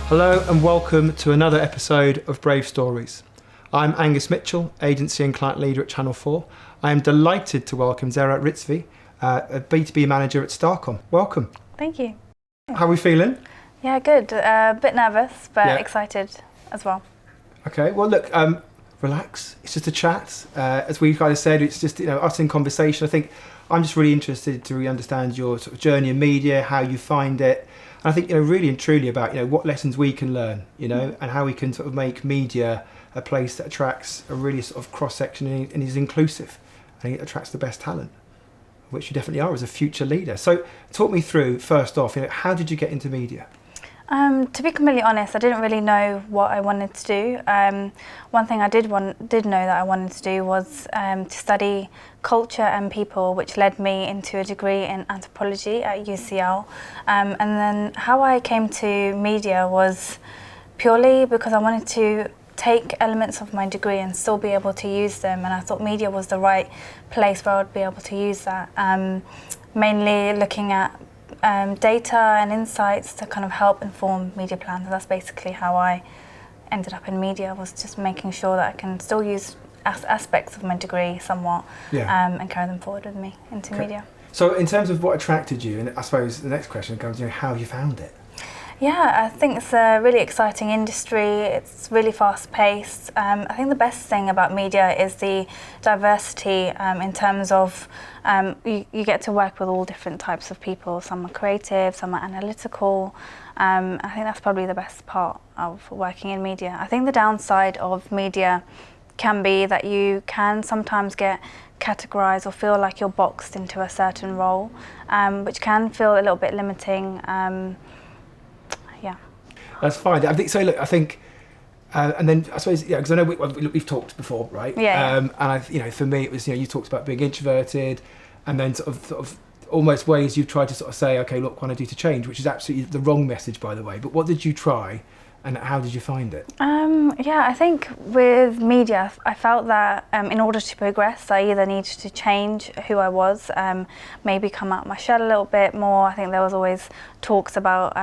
Hello and welcome to another episode of Brave Stories. I'm Angus Mitchell, Agency and Client Leader at Channel 4. I am delighted to welcome Zehra Rizvi, a B2B Manager at Starcom. Welcome. Thank you. How are we feeling? Yeah, good. A bit nervous, but excited as well. Okay, well look, relax. It's just a chat. As we kind of said, it's just us in conversation. I think I'm just really interested to really understand your sort of journey in media, how you find it. And I think really and truly about what lessons we can learn, and how we can sort of make media a place that attracts a really sort of cross section and is inclusive, and it attracts the best talent, which you definitely are as a future leader. So talk me through first off, how did you get into media? To be completely honest, I didn't really know what I wanted to do. One thing I did know that I wanted to do was to study culture and people, which led me into a degree in anthropology at UCL. And then how I came to media was purely because I wanted to take elements of my degree and still be able to use them, and I thought media was the right place where I would be able to use that. Mainly looking at data and insights to kind of help inform media plans. That's basically how I ended up in media, was just making sure that I can still use aspects of my degree somewhat and carry them forward with me into media. So in terms of what attracted you, and I suppose the next question comes, how have you found it? Yeah, I think it's a really exciting industry. It's really fast-paced. I think the best thing about media is the diversity in terms of you get to work with all different types of people. Some are creative, some are analytical. I think that's probably the best part of working in media. I think the downside of media can be that you can sometimes get categorised or feel like you're boxed into a certain role, which can feel a little bit limiting. That's fine. I think so. Look, I think, and then I suppose because I know we've talked before, right? Yeah. And for me, it was you talked about being introverted, and then sort of almost ways you've tried to sort of say, okay, look, what can I do to change? Which is absolutely the wrong message, by the way. But what did you try, and how did you find it? I think with media, I felt that in order to progress, I either needed to change who I was, maybe come out my shell a little bit more. I think there was always talks about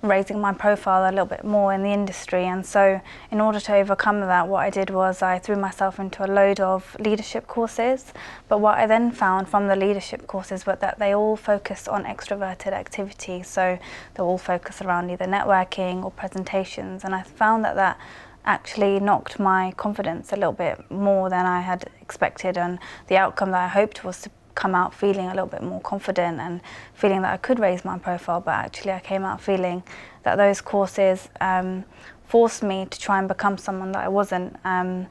raising my profile a little bit more in the industry, and so in order to overcome that, what I did was I threw myself into a load of leadership courses. But what I then found from the leadership courses was that they all focused on extroverted activities, so they all focused around either networking or presentations, and I found that actually knocked my confidence a little bit more than I had expected, and the outcome that I hoped was to come out feeling a little bit more confident and feeling that I could raise my profile, but actually I came out feeling that those courses forced me to try and become someone that I wasn't. And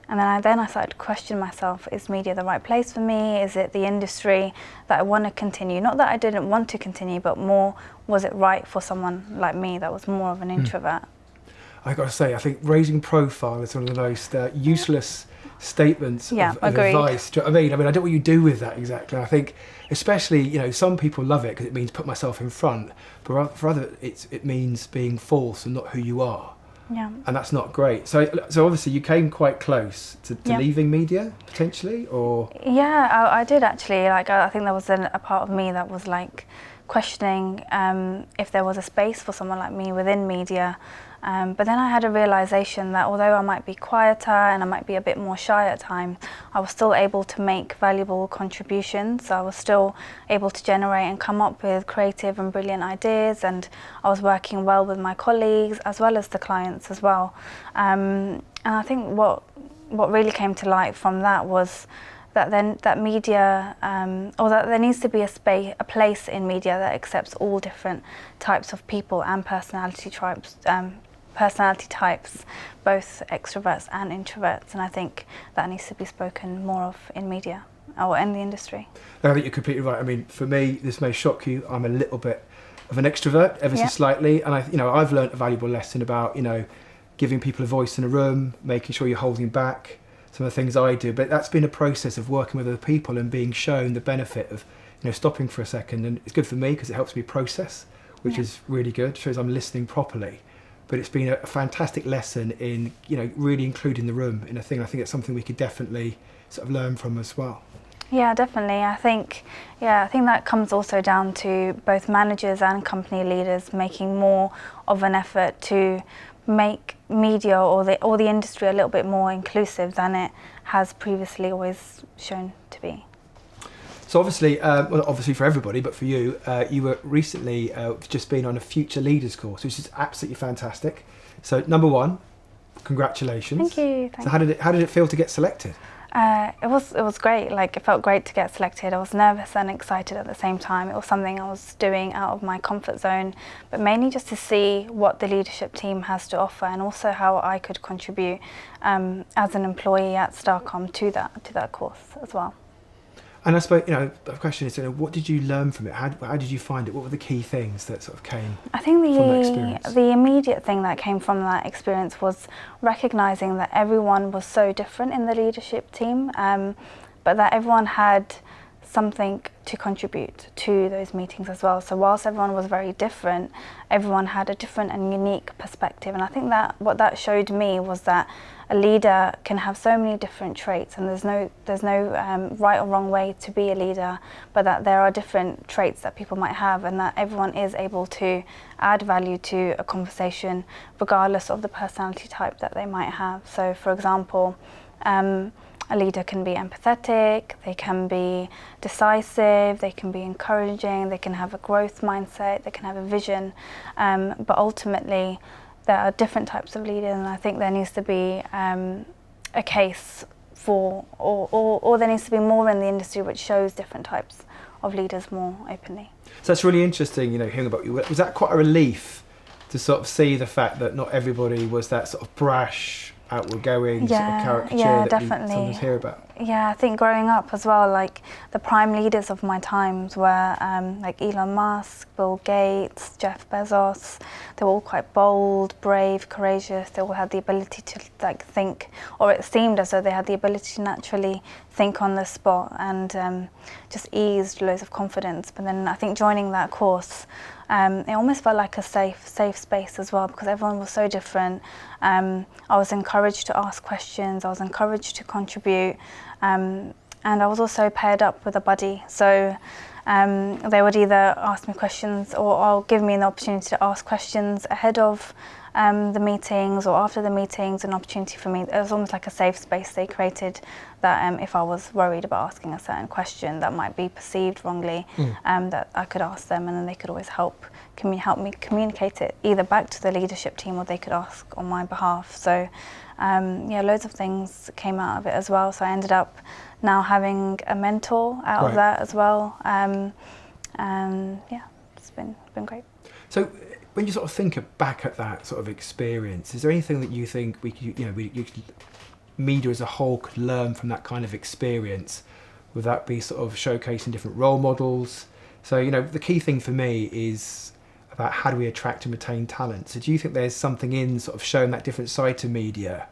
then I started to question myself, is media the right place for me? Is it the industry that I want to continue? Not that I didn't want to continue, but more, was it right for someone like me that was more of an introvert? I've got to say, I think raising profile is one of the most useless statements of advice. Do you know what I mean? I don't know what you do with that exactly. I think especially, some people love it because it means put myself in front, but for others it means being false and not who you are. Yeah. And that's not great. So obviously you came quite close to leaving media, potentially, or? Yeah, I did actually. I think there was a part of me that was questioning if there was a space for someone like me within media. But then I had a realisation that although I might be quieter and I might be a bit more shy at times, I was still able to make valuable contributions. I was still able to generate and come up with creative and brilliant ideas, and I was working well with my colleagues as well as the clients as well. And I think what really came to light from that was that media, or that there needs to be a place in media that accepts all different types of people and personality types, both extroverts and introverts, and I think that needs to be spoken more of in media or in the industry. I think you're completely right. For me, this may shock you. I'm a little bit of an extrovert, ever so slightly, and I've learned a valuable lesson about giving people a voice in a room, making sure you're holding back some of the things I do. But that's been a process of working with other people and being shown the benefit of stopping for a second, and it's good for me because it helps me process, which is really good. Shows I'm listening properly. But it's been a fantastic lesson in really including the room in a thing. I think it's something we could definitely sort of learn from as well. Yeah, definitely. I think that comes also down to both managers and company leaders making more of an effort to make media or the industry a little bit more inclusive than it has previously always shown to be. So obviously, well, obviously for everybody, but for you, you were recently just been on a Future Leaders course, which is absolutely fantastic. So number one, congratulations. Thank you. So how did it feel to get selected? It was great. Like, it felt great to get selected. I was nervous and excited at the same time. It was something I was doing out of my comfort zone, but mainly just to see what the leadership team has to offer, and also how I could contribute as an employee at Starcom to that course as well. And I suppose, the question is, what did you learn from it? How did you find it? What were the key things that sort of came from that experience? The immediate thing that came from that experience was recognising that everyone was so different in the leadership team, but that everyone had something to contribute to those meetings as well. So whilst everyone was very different, everyone had a different and unique perspective. And I think that what that showed me was that a leader can have so many different traits, and there's no right or wrong way to be a leader, but that there are different traits that people might have, and that everyone is able to add value to a conversation regardless of the personality type that they might have. So for example, a leader can be empathetic, they can be decisive, they can be encouraging, they can have a growth mindset, they can have a vision, but ultimately there are different types of leaders, and I think there needs to be a case for, or there needs to be more in the industry which shows different types of leaders more openly. So it's really interesting, hearing about you. Was that quite a relief to sort of see the fact that not everybody was that sort of brash, outward-going sort of caricature that we sometimes hear about? Yeah, I think growing up as well, like the prime leaders of my times were like Elon Musk, Bill Gates, Jeff Bezos. They were all quite bold, brave, courageous. They all had the ability to think, or it seemed as though they had the ability to naturally think on the spot, and just eased loads of confidence. But then I think joining that course, it almost felt like a safe space as well, because everyone was so different. I was encouraged to ask questions, I was encouraged to contribute, and I was also paired up with a buddy. So they would either ask me questions or give me an opportunity to ask questions ahead of the meetings or after the meetings, an opportunity for me. It was almost like a safe space they created, that if I was worried about asking a certain question that might be perceived wrongly, that I could ask them, and then they could always help me communicate it either back to the leadership team, or they could ask on my behalf. So loads of things came out of it as well. So I ended up now having a mentor out of that as well, and it's been great. So when you sort of think back at that sort of experience, is there anything that you think media as a whole could learn from that kind of experience? Would that be sort of showcasing different role models? So the key thing for me is about how do we attract and retain talent. So do you think there's something in sort of showing that different side to media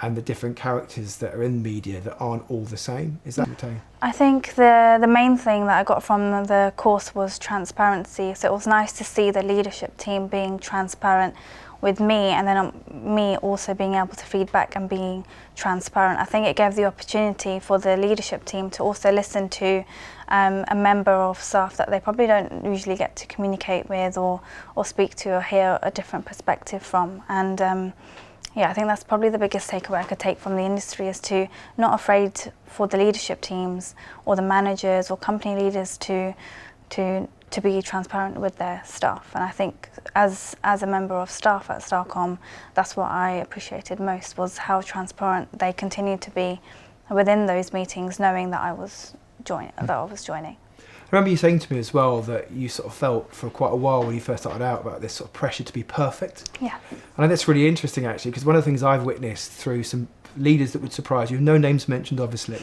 and the different characters that are in media that aren't all the same? Is that retained? I think the main thing that I got from the course was transparency. So it was nice to see the leadership team being transparent with me, and then me also being able to feed back and being transparent. I think it gave the opportunity for the leadership team to also listen to a member of staff that they probably don't usually get to communicate with or speak to, or hear a different perspective from. And I think that's probably the biggest takeaway I could take from the industry, is to not afraid for the leadership teams or the managers or company leaders to be transparent with their staff. And I think as a member of staff at Starcom, that's what I appreciated most, was how transparent they continued to be within those meetings, knowing that I was joining. I remember you saying to me as well that you sort of felt for quite a while when you first started out about this sort of pressure to be perfect. Yeah. And that's really interesting actually, because one of the things I've witnessed through some leaders that would surprise you, no names mentioned obviously,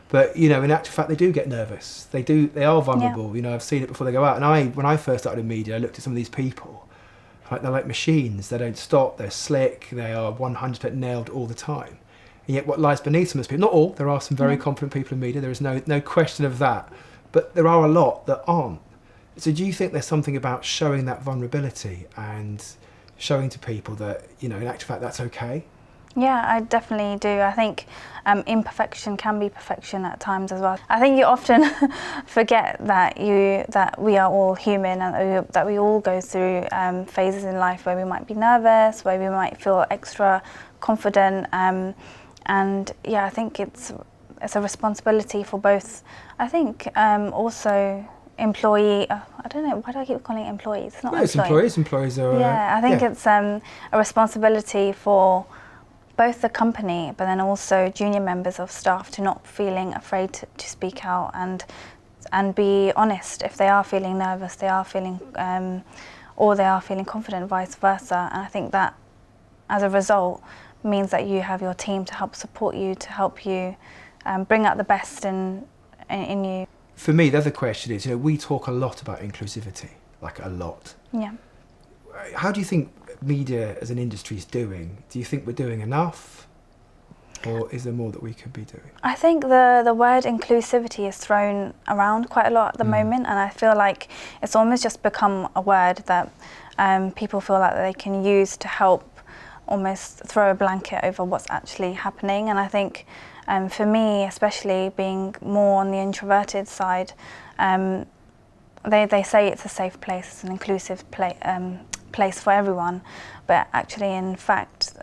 but in actual fact they do get nervous. They are vulnerable. I've seen it before they go out. And when I first started in media, I looked at some of these people, like they're like machines. They don't stop, they're slick, they are 100% nailed all the time. And yet what lies beneath some of those people, not all, there are some very confident people in media, there is no question of that. But there are a lot that aren't. So do you think there's something about showing that vulnerability and showing to people that, in actual fact, that's okay? Yeah, I definitely do. I think imperfection can be perfection at times as well. I think you often forget that we are all human, and that we all go through phases in life where we might be nervous, where we might feel extra confident, and yeah, I think it's a responsibility for both. I think also employee. I don't know, why do I keep calling it employees? It's not employees. It's employees are. Yeah, I think it's a responsibility for both the company, but then also junior members of staff to not feeling afraid to speak out and be honest if they are feeling nervous, they are feeling or they are feeling confident, vice versa. And I think that as a result means that you have your team to help support you, to help you bring out the best in you. For me, the other question is, we talk a lot about inclusivity, like a lot. Yeah. How do you think media as an industry is doing? Do you think we're doing enough, or is there more that we could be doing? I think the word inclusivity is thrown around quite a lot at the moment, and I feel like it's almost just become a word that people feel like they can use to help almost throw a blanket over what's actually happening. And I think for me, especially being more on the introverted side, they say it's a safe place, it's an inclusive place for everyone, but actually in fact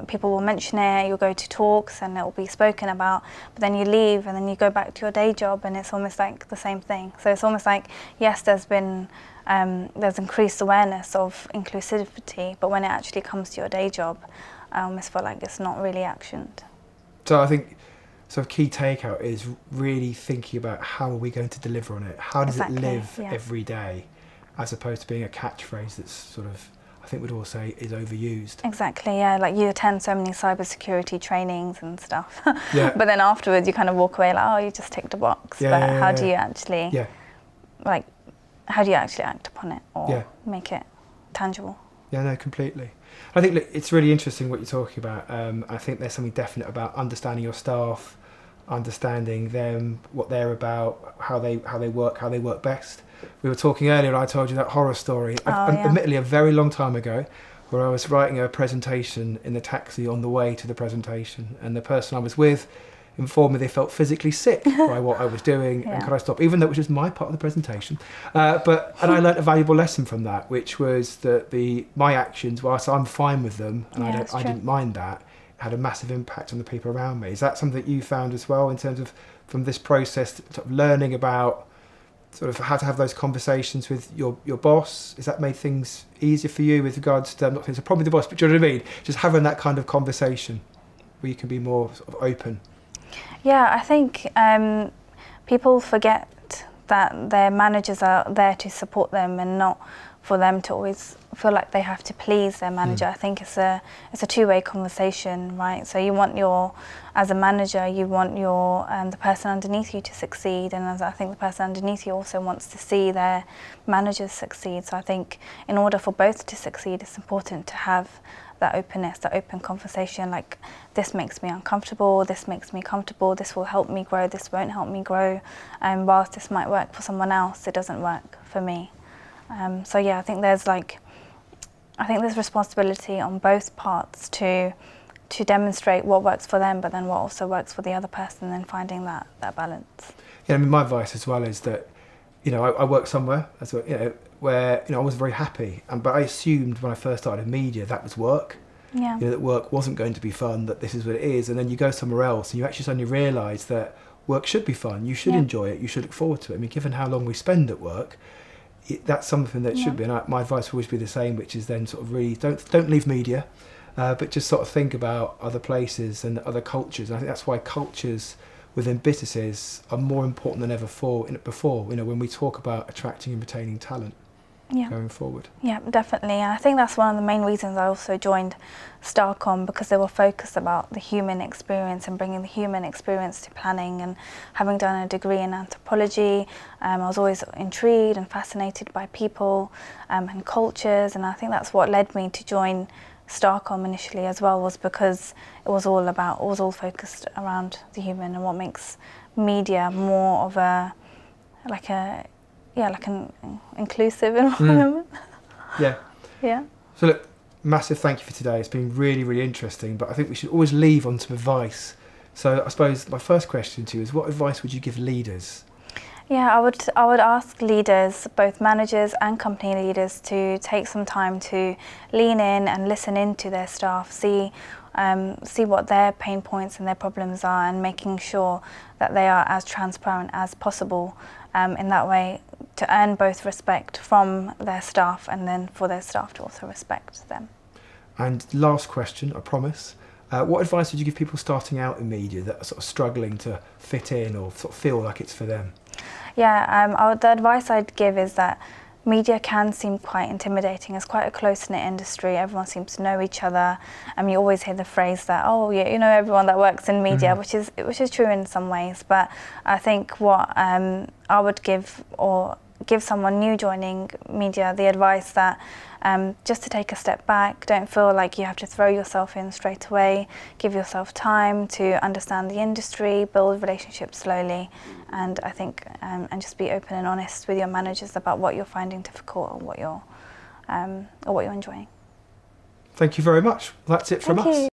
people will mention it, you'll go to talks and it will be spoken about, but then you leave and then you go back to your day job and it's almost like the same thing. So it's almost like, yes, there's increased awareness of inclusivity, but when it actually comes to your day job, I almost feel like it's not really actioned. So I think sort of key takeout is really thinking about how are we going to deliver on it? How does it live every day, as opposed to being a catchphrase that's sort of, I think we'd all say, is overused. Exactly, yeah. Like you attend so many cybersecurity trainings and stuff, yeah. But then afterwards you kind of walk away like, oh, you just ticked a box. Yeah, but how do you actually, how do you actually act upon it or make it tangible? Yeah, no, completely. I think it's really interesting what you're talking about. I think there's something definite about understanding your staff, understanding them, what they're about, how they work best. We were talking earlier, I told you that horror story, admittedly a very long time ago, where I was writing a presentation in the taxi on the way to the presentation, and the person I was with informed me they felt physically sick by what I was doing, and could I stop, even though it was just my part of the presentation. And I learnt a valuable lesson from that, which was that my actions, whilst I'm fine with them, and I didn't mind that, had a massive impact on the people around me. Is that something that you found as well, in terms of from this process, sort of learning about sort of how to have those conversations with your boss? Has that made things easier for you with regards to, I'm not saying it's a problem with the boss, but do you know what I mean? Just having that kind of conversation where you can be more sort of open. Yeah, I think people forget that their managers are there to support them and not for them to always feel like they have to please their manager. I think it's a two-way conversation, right? So as a manager, you want the person underneath you to succeed, and I think the person underneath you also wants to see their managers succeed. So I think in order for both to succeed, it's important to have that openness, that open conversation, like, this makes me uncomfortable, this makes me comfortable, this will help me grow, this won't help me grow, and whilst this might work for someone else, it doesn't work for me. So yeah, I think there's responsibility on both parts to demonstrate what works for them, but then what also works for the other person, and finding that balance. Yeah, I mean, my advice as well is that, I work somewhere as well, where I was very happy, but I assumed when I first started in media that was work. Yeah. That work wasn't going to be fun, that this is what it is, and then you go somewhere else and you actually suddenly realise that work should be fun. You should enjoy it. You should look forward to it. I mean, given how long we spend at work, that's something that should be. And my advice will always be the same, which is then sort of really don't leave media, but just sort of think about other places and other cultures. And I think that's why cultures within businesses are more important than ever before. When we talk about attracting and retaining talent. Going forward. Yeah, definitely. And I think that's one of the main reasons I also joined Starcom, because they were focused about the human experience and bringing the human experience to planning. And having done a degree in anthropology, I was always intrigued and fascinated by people and cultures, and I think that's what led me to join Starcom initially as well, was because it was all focused around the human and what makes media more of like an inclusive environment. Yeah. Yeah. So look, massive thank you for today. It's been really, really interesting, but I think we should always leave on some advice. So I suppose my first question to you is, what advice would you give leaders? Yeah, I would ask leaders, both managers and company leaders, to take some time to lean in and listen into their staff, see what their pain points and their problems are, and making sure that they are as transparent as possible. In that way, to earn both respect from their staff, and then for their staff to also respect them. And last question, I promise. What advice would you give people starting out in media that are sort of struggling to fit in or sort of feel like it's for them? Yeah, the advice I'd give is that media can seem quite intimidating. It's quite a close-knit industry. Everyone seems to know each other. You always hear the phrase that, oh, yeah, you know everyone that works in media, which is true in some ways. But I think what I would give someone new joining media the advice that just to take a step back, don't feel like you have to throw yourself in straight away, give yourself time to understand the industry, build relationships slowly, and I think and just be open and honest with your managers about what you're finding difficult or what you're enjoying. Thank you very much. That's it from us.